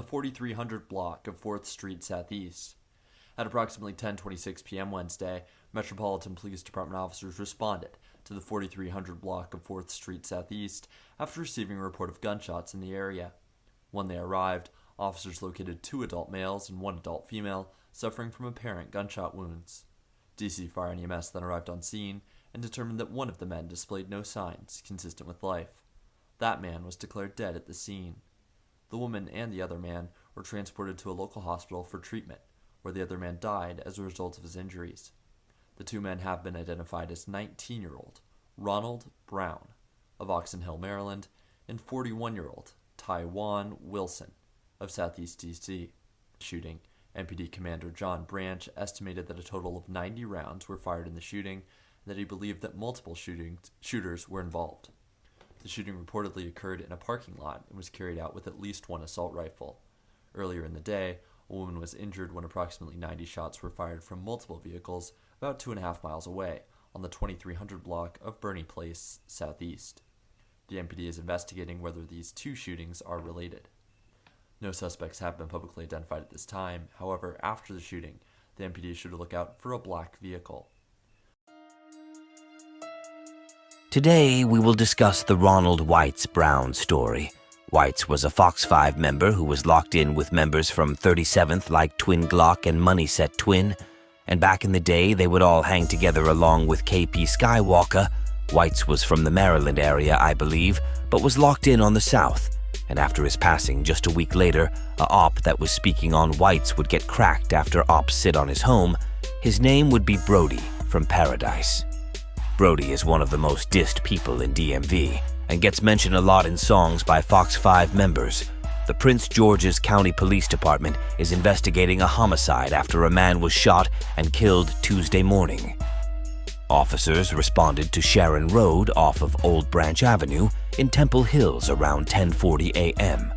the 4300 block of 4th Street Southeast. At approximately 10:26 p.m. Wednesday, Metropolitan Police Department officers responded to the 4300 block of 4th Street Southeast after receiving a report of gunshots in the area. When they arrived, officers located 2 adult males and 1 adult female suffering from apparent gunshot wounds. DC Fire and EMS then arrived on scene and determined that one of the men displayed no signs consistent with life. That man was declared dead at the scene. The woman and the other man were transported to a local hospital for treatment, where the other man died as a result of his injuries. The 2 men have been identified as 19-year-old Ronald Brown of Oxon Hill, Maryland, and 41-year-old Taiwan Wilson of Southeast DC. Shooting, MPD Commander John Branch estimated that a total of 90 rounds were fired in the shooting, and that he believed that multiple shooters were involved. The shooting reportedly occurred in a parking lot and was carried out with at least 1 assault rifle. Earlier in the day, a woman was injured when approximately 90 shots were fired from multiple vehicles about 2.5 miles away on the 2300 block of Bernie Place, Southeast. The MPD is investigating whether these 2 shootings are related. No suspects have been publicly identified at this time. However, after the shooting, the MPD should look out for a black vehicle. Today, we will discuss the Ronald Whitez Brown story. Whitez was a Fox 5 member who was locked in with members from 37th like Twin Glock and Money Set Twin, and back in the day, they would all hang together along with KP Skywalker. Whitez was from the Maryland area, I believe, but was locked in on the South. And after his passing, just a week later, a op that was speaking on Whitez would get cracked after ops sit on his home. His name would be Brodie from Paradise. Brodie is one of the most dissed people in DMV and gets mentioned a lot in songs by Fox 5 members. The Prince George's County Police Department is investigating a homicide after a man was shot and killed Tuesday morning. Officers responded to Sharon Road off of Old Branch Avenue in Temple Hills around 10:40 a.m.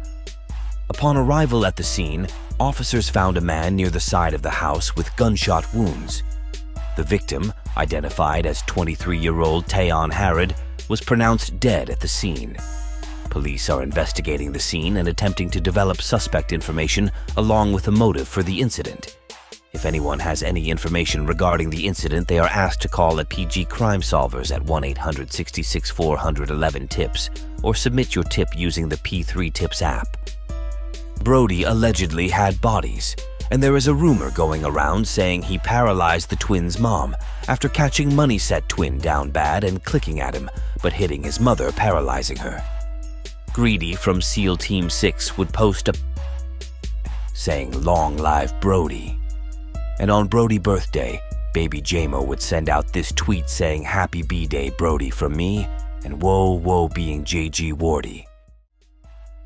Upon arrival at the scene, officers found a man near the side of the house with gunshot wounds. The victim, identified as 23-year-old Tayon Harrod, was pronounced dead at the scene. Police are investigating the scene and attempting to develop suspect information along with a motive for the incident. If anyone has any information regarding the incident, they are asked to call at PG Crime Solvers at 1-800-66-411-TIPS or submit your tip using the P3 Tips app. Brodie allegedly had bodies, and there is a rumor going around saying he paralyzed the twins' mom after catching Money Set Twin down bad and clicking at him, but hitting his mother, paralyzing her. Greedy from SEAL Team 6 would post a saying, "Long live Brodie." And on Brodie birthday, baby JMO would send out this tweet saying, "Happy B-Day, Brodie, from me, and whoa being JG Wardy."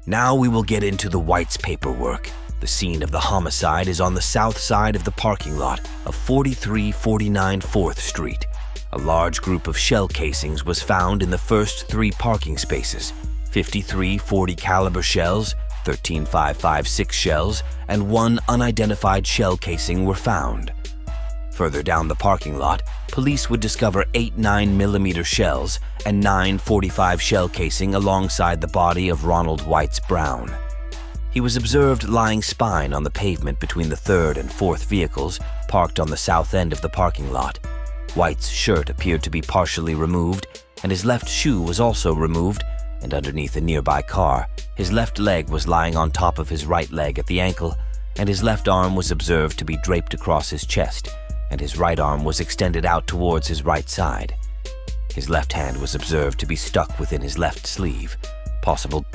Now we will get into the Whitez paperwork. The scene of the homicide is on the south side of the parking lot of 4349 4th Street. A large group of shell casings was found in the first 3 parking spaces. 53 .40 caliber shells, 13 .556 shells, and 1 unidentified shell casing were found. Further down the parking lot, police would discover 8 9mm shells and 9 .45 shell casing alongside the body of Ronald Whitez Brown. He was observed lying spine on the pavement between the 3rd and 4th vehicles parked on the south end of the parking lot. Whitez's shirt appeared to be partially removed, and his left shoe was also removed, and underneath a nearby car, his left leg was lying on top of his right leg at the ankle, and his left arm was observed to be draped across his chest, and his right arm was extended out towards his right side. His left hand was observed to be stuck within his left sleeve. Possible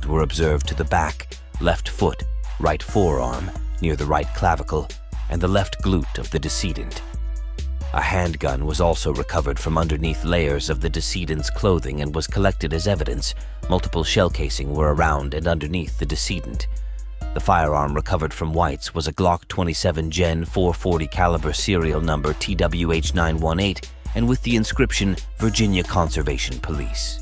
were observed to the back, left foot, right forearm, near the right clavicle, and the left glute of the decedent. A handgun was also recovered from underneath layers of the decedent's clothing and was collected as evidence. Multiple shell casing were around and underneath the decedent. The firearm recovered from Whitez was a Glock 27 Gen 440 caliber serial number TWH918 and with the inscription Virginia Conservation Police.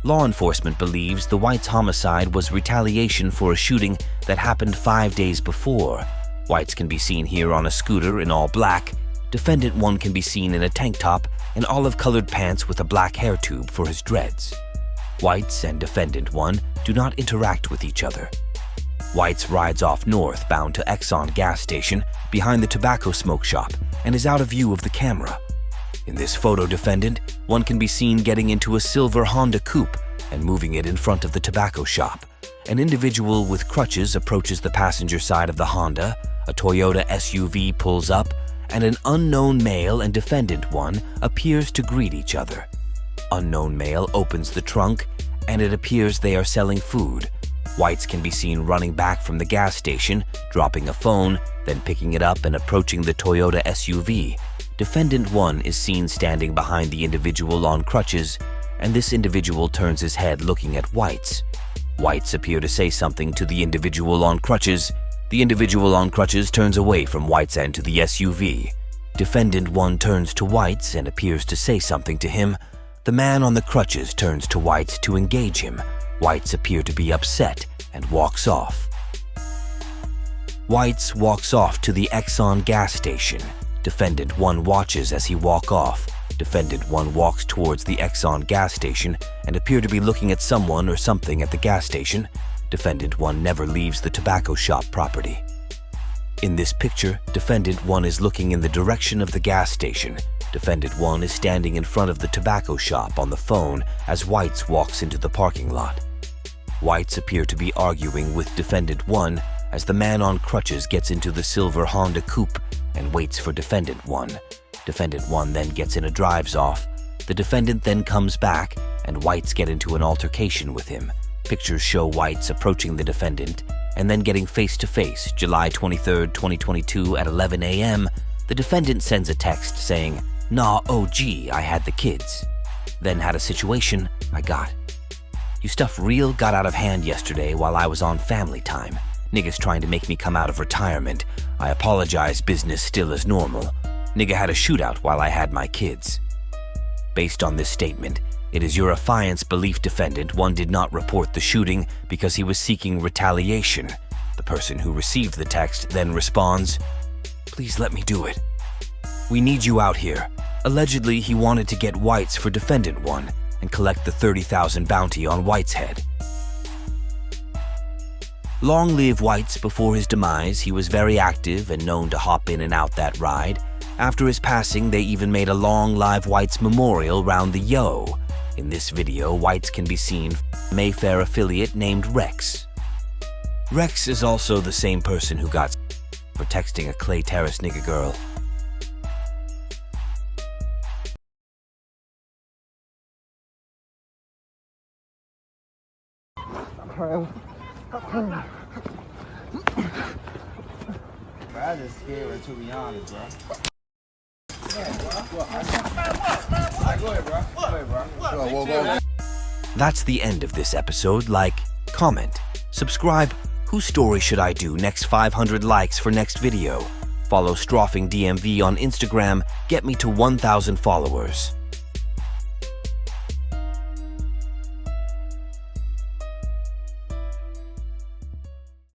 Law enforcement believes the Whitez homicide was retaliation for a shooting that happened 5 days before. Whitez can be seen here on a scooter in all black. Defendant 1 can be seen in a tank top and olive-colored pants with a black hair tube for his dreads. Whitez and Defendant 1 do not interact with each other. Whitez rides off north bound to Exxon gas station behind the tobacco smoke shop and is out of view of the camera. In this photo, defendant, one can be seen getting into a silver Honda coupe and moving it in front of the tobacco shop. An individual with crutches approaches the passenger side of the Honda, a Toyota SUV pulls up, and an unknown male and defendant one appears to greet each other. Unknown male opens the trunk, and it appears they are selling food. Whitez can be seen running back from the gas station, dropping a phone, then picking it up and approaching the Toyota SUV. Defendant 1 is seen standing behind the individual on crutches, and this individual turns his head looking at Whitez. Whitez appears to say something to the individual on crutches. The individual on crutches turns away from Whitez and to the SUV. Defendant 1 turns to Whitez and appears to say something to him. The man on the crutches turns to Whitez to engage him. Whitez appears to be upset and walks off. Whitez walks off to the Exxon gas station. Defendant 1 watches as he walks off. Defendant 1 walks towards the Exxon gas station and appears to be looking at someone or something at the gas station. Defendant 1 never leaves the tobacco shop property. In this picture, Defendant 1 is looking in the direction of the gas station. Defendant 1 is standing in front of the tobacco shop on the phone as Whitez walks into the parking lot. Whitez appear to be arguing with Defendant 1 as the man on crutches gets into the silver Honda coupe and waits for Defendant 1. Defendant 1 then gets in and drives off. The defendant then comes back and Whitez get into an altercation with him. Pictures show Whitez approaching the defendant and then getting face-to-face. July 23, 2022 at 11 a.m., the defendant sends a text saying, "Nah, OG, I had the kids. Then had a situation I got. You stuff real got out of hand yesterday while I was on family time. Niggas trying to make me come out of retirement. I apologize, business still is normal. Nigga had a shootout while I had my kids." Based on this statement, it is your affiance belief Defendant 1 did not report the shooting because he was seeking retaliation. The person who received the text then responds, "Please let me do it. We need you out here." Allegedly, he wanted to get Whitez for Defendant 1 and collect the 30,000 bounty on Whitez's head. Long live Whitez. Before his demise, he was very active and known to hop in and out that ride. After his passing, they even made a long live Whitez memorial round the Yo. In this video, Whitez can be seen Mayfair affiliate named Rex. Rex is also the same person who got for texting a Clay Terrace nigga girl. I just scared her, to be honest, bro. That's the end of this episode. Like, comment, subscribe. Whose story should I do? Next 500 likes for next video. Follow Stroffing DMV on Instagram. Get me to 1,000 followers.